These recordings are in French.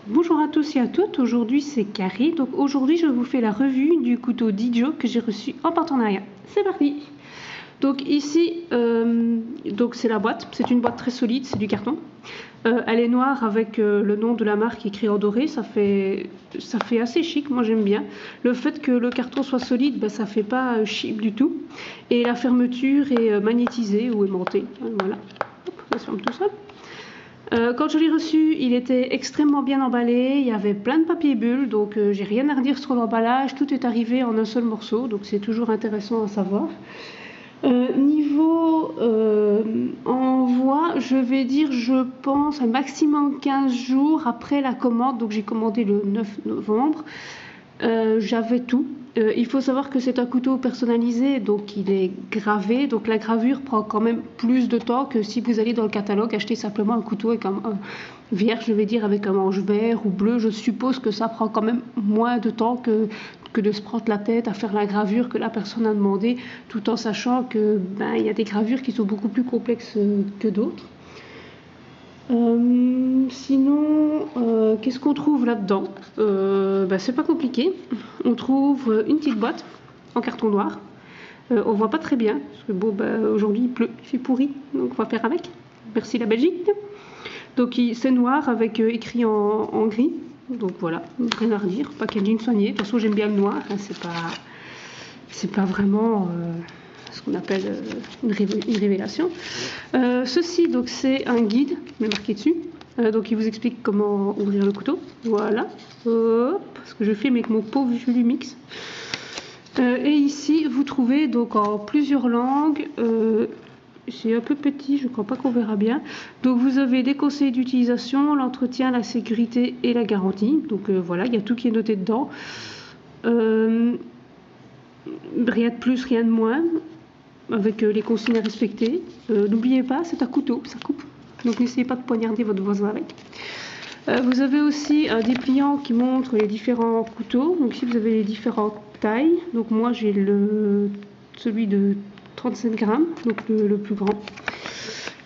Bonjour à tous et à toutes, aujourd'hui c'est Carrie. Donc aujourd'hui je vous fais la revue du couteau Didio que j'ai reçu en partenariat. C'est parti. Donc ici, c'est la boîte, c'est une boîte très solide, c'est du carton. Elle est noire avec le nom de la marque écrit en doré, ça fait assez chic, moi j'aime bien. Le fait que le carton soit solide, ça fait pas chic du tout. Et la fermeture est magnétisée ou aimantée, voilà. Hop, ça se ferme tout seul. Quand je l'ai reçu, il était extrêmement bien emballé, il y avait plein de papier bulle, donc j'ai rien à redire sur l'emballage, tout est arrivé en un seul morceau, donc c'est toujours intéressant à savoir. Niveau envoi, je vais dire, je pense, un maximum 15 jours après la commande, donc j'ai commandé le 9 novembre, j'avais tout. Il faut savoir que c'est un couteau personnalisé, donc il est gravé, donc la gravure prend quand même plus de temps que si vous allez dans le catalogue acheter simplement un couteau avec un vierge, je vais dire, avec un manche vert ou bleu. Je suppose que ça prend quand même moins de temps que de se prendre la tête à faire la gravure que la personne a demandé, tout en sachant que il y a des gravures qui sont beaucoup plus complexes que d'autres. Sinon, qu'est-ce qu'on trouve là-dedans? C'est pas compliqué. On trouve une petite boîte en carton noir. On voit pas très bien, parce que aujourd'hui il pleut, il fait pourri, donc on va faire avec. Merci la Belgique. Donc c'est noir avec écrit en gris. Donc voilà, rien à redire, packaging soigné. De toute façon j'aime bien le noir, hein, c'est pas vraiment ce qu'on appelle une révélation. Ceci, donc c'est un guide, je l'ai marqué dessus. Donc il vous explique comment ouvrir le couteau. Voilà. Hop, ce que je fais avec mon pauvre Julumix. Et ici, vous trouvez donc en plusieurs langues. C'est un peu petit, je ne crois pas qu'on verra bien. Donc vous avez des conseils d'utilisation, l'entretien, la sécurité et la garantie. Donc voilà, il y a tout qui est noté dedans. Rien de plus, rien de moins, avec les consignes à respecter. N'oubliez pas, c'est un couteau, ça coupe. Donc n'essayez pas de poignarder votre voisin avec. Vous avez aussi un dépliant qui montre les différents couteaux. Donc ici vous avez les différentes tailles. Donc moi j'ai celui de 37 grammes, donc le plus grand.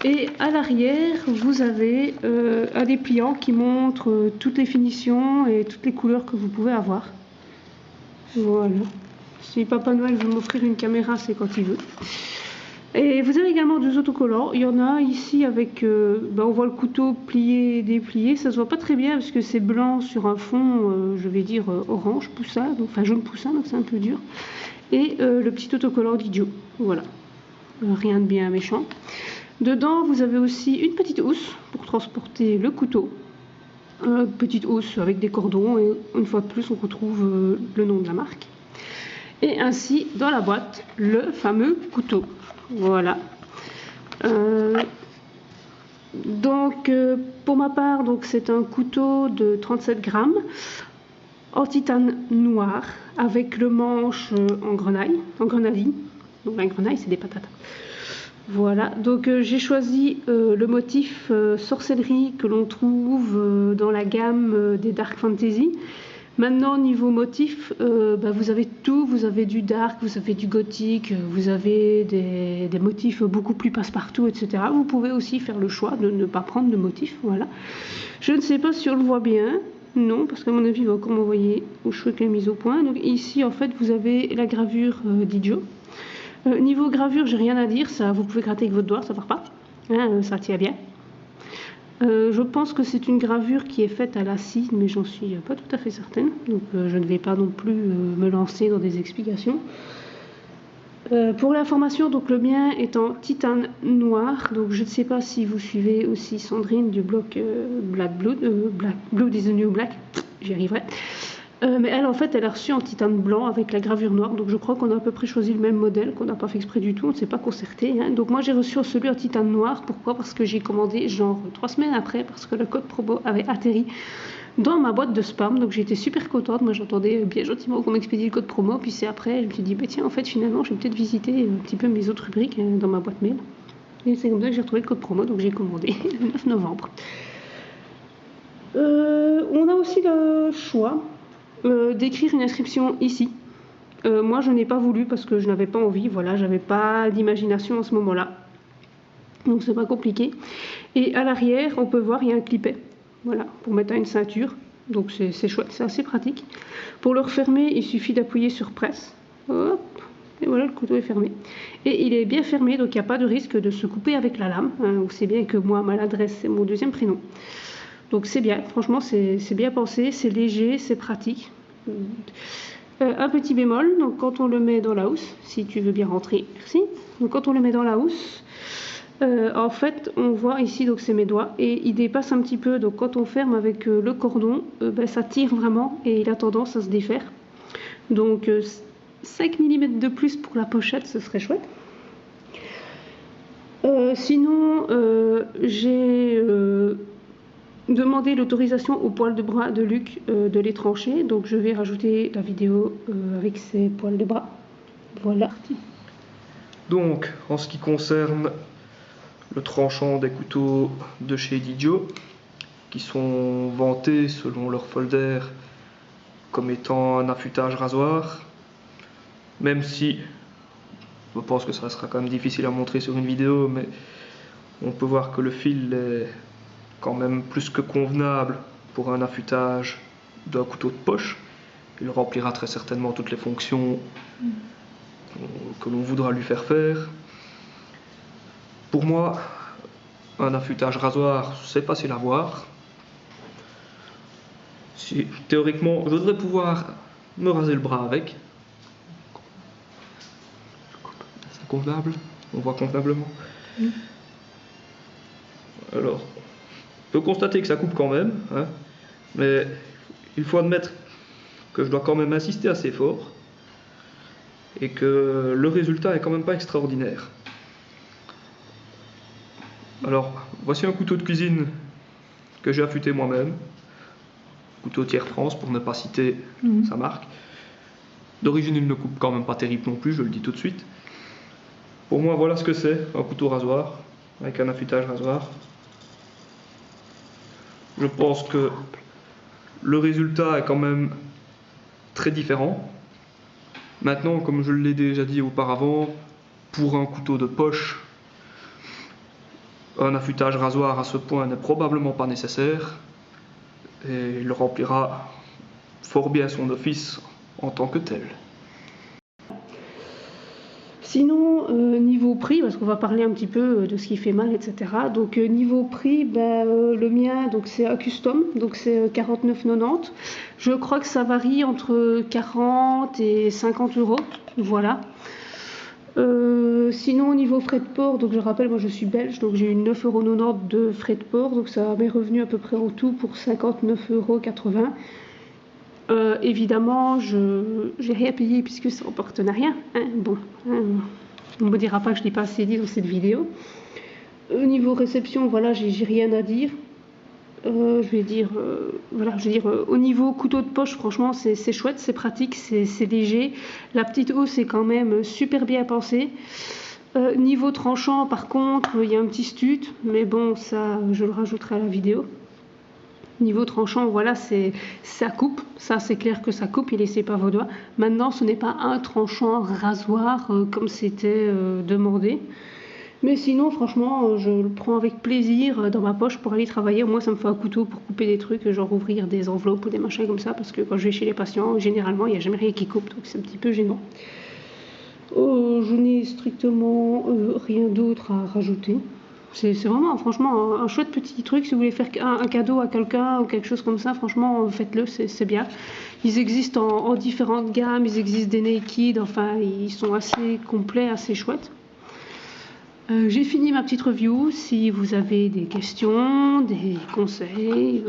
Et à l'arrière vous avez un dépliant qui montre toutes les finitions et toutes les couleurs que vous pouvez avoir. Voilà. Si Papa Noël veut m'offrir une caméra, c'est quand il veut. Et vous avez également deux autocollants. Il y en a ici avec, on voit le couteau plié et déplié. Ça se voit pas très bien parce que c'est blanc sur un fond, je vais dire orange poussin, enfin jaune poussin, donc c'est un peu dur. Et le petit autocollant d'Idio. Voilà. Rien de bien méchant. Dedans, vous avez aussi une petite housse pour transporter le couteau. Petite housse avec des cordons et une fois de plus, on retrouve le nom de la marque. Et ainsi, dans la boîte, le fameux couteau. Voilà. Pour ma part, c'est un couteau de 37 grammes en titane noir avec le manche en grenadine. Donc la grenaille, c'est des patates. Voilà. Donc j'ai choisi le motif sorcellerie que l'on trouve dans la gamme des Dark Fantasy. Maintenant, niveau motif, vous avez tout, vous avez du dark, vous avez du gothique, vous avez des motifs beaucoup plus passe-partout, etc. Vous pouvez aussi faire le choix de ne pas prendre de motif, voilà. Je ne sais pas si on le voit bien, non, parce qu'à mon avis, il va encore m'envoyer au cheveu qu'elle mise au point. Donc ici, en fait, vous avez la gravure d'Idio. Niveau gravure, j'ai rien à dire, ça, vous pouvez gratter avec votre doigt, ça ne part pas, hein, ça tient bien. Je pense que c'est une gravure qui est faite à la scie, mais j'en suis pas tout à fait certaine. Donc je ne vais pas non plus me lancer dans des explications. Pour l'information, donc le mien est en titane noir. Donc je ne sais pas si vous suivez aussi Sandrine du blog Black Blood, Black Blood is the New Black. J'y arriverai. Mais elle, en fait, elle a reçu en titane blanc avec la gravure noire. Donc je crois qu'on a à peu près choisi le même modèle, qu'on n'a pas fait exprès du tout, on ne s'est pas concerté. Hein. Donc moi, j'ai reçu celui en titane noir. Pourquoi? Parce que j'ai commandé genre 3 semaines après, parce que le code promo avait atterri dans ma boîte de spam. Donc j'étais super contente. Moi, j'entendais bien gentiment qu'on m'expédie le code promo. Puis c'est après, je me suis dit, tiens, en fait, finalement, je vais peut-être visiter un petit peu mes autres rubriques dans ma boîte mail. Et c'est comme ça que j'ai retrouvé le code promo. Donc j'ai commandé le 9 novembre. On a aussi le choix d'écrire une inscription ici. Moi je n'ai pas voulu parce que je n'avais pas envie, voilà, j'avais pas d'imagination à ce moment-là, donc c'est pas compliqué. Et à l'arrière on peut voir il y a un clipet, voilà, pour mettre à une ceinture. Donc c'est chouette, c'est assez pratique. Pour le refermer, il suffit d'appuyer sur presse. Hop, et voilà, le couteau est fermé. Et il est bien fermé, donc il n'y a pas de risque de se couper avec la lame. Vous savez bien que moi, maladresse, c'est mon deuxième prénom. Donc c'est bien, franchement, c'est bien pensé, c'est léger, c'est pratique. Un petit bémol, donc quand on le met dans la housse, si tu veux bien rentrer, merci. Donc quand on le met dans la housse, en fait, on voit ici, donc c'est mes doigts, et il dépasse un petit peu. Donc quand on ferme avec le cordon, ça tire vraiment et il a tendance à se défaire. Donc 5 mm de plus pour la pochette, ce serait chouette. Sinon, j'ai demandé l'autorisation au poil de bras de Luc de les trancher. Donc je vais rajouter la vidéo avec ses poils de bras. Voilà. Donc, en ce qui concerne le tranchant des couteaux de chez Didio, qui sont vantés selon leur folder comme étant un affûtage rasoir, même si je pense que ça sera quand même difficile à montrer sur une vidéo, mais on peut voir que le fil est quand même plus que convenable pour un affûtage d'un couteau de poche. Il remplira très certainement toutes les fonctions que l'on voudra lui faire faire. Pour moi, un affûtage rasoir, c'est facile à voir. Si, théoriquement, je devrais pouvoir me raser le bras avec. C'est convenable, on voit convenablement. Alors, on peut constater que ça coupe quand même, hein, mais il faut admettre que je dois quand même insister assez fort et que le résultat est quand même pas extraordinaire. Alors, voici un couteau de cuisine que j'ai affûté moi-même, couteau Tiers France pour ne pas citer sa marque. D'origine, il ne coupe quand même pas terrible non plus, je le dis tout de suite. Pour moi, voilà ce que c'est, un couteau rasoir, avec un affûtage rasoir. Je pense que le résultat est quand même très différent. Maintenant, comme je l'ai déjà dit auparavant, pour un couteau de poche, un affûtage rasoir à ce point n'est probablement pas nécessaire et il remplira fort bien son office en tant que tel. Sinon, niveau prix, parce qu'on va parler un petit peu de ce qui fait mal, etc. Donc niveau prix, le mien, donc c'est un custom, donc c'est 49,90. Je crois que ça varie entre 40 et 50 euros, voilà. Sinon, au niveau frais de port, donc je rappelle, moi je suis belge, donc j'ai eu 9,90 € de frais de port, donc ça m'est revenu à peu près en tout pour 59,80 €. Évidemment, je n'ai rien payé puisque c'est en partenariat. Hein, bon, hein, on ne me dira pas que je n'ai pas assez dit dans cette vidéo. Au niveau réception, voilà, j'ai rien à dire. Je vais dire, au niveau couteau de poche, franchement, c'est chouette, c'est pratique, c'est léger. La petite housse est quand même super bien pensée. Niveau tranchant, par contre, il y a un petit stut, mais bon, ça, je le rajouterai à la vidéo. Niveau tranchant, voilà, ça coupe, ça c'est clair que ça coupe, et laissez pas vos doigts. Maintenant, ce n'est pas un tranchant rasoir comme c'était demandé. Mais sinon, franchement, je le prends avec plaisir dans ma poche pour aller travailler. Moi, ça me fait un couteau pour couper des trucs, genre ouvrir des enveloppes ou des machins comme ça, parce que quand je vais chez les patients, généralement, il n'y a jamais rien qui coupe, donc c'est un petit peu gênant. Je n'ai strictement rien d'autre à rajouter. C'est vraiment, franchement, un chouette petit truc. Si vous voulez faire un cadeau à quelqu'un ou quelque chose comme ça, franchement, faites-le, c'est bien. Ils existent en différentes gammes, ils existent des naked, enfin, ils sont assez complets, assez chouettes. J'ai fini ma petite review. Si vous avez des questions, des conseils,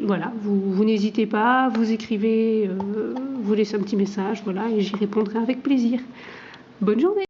voilà, vous n'hésitez pas, vous écrivez, vous laissez un petit message, voilà, et j'y répondrai avec plaisir. Bonne journée!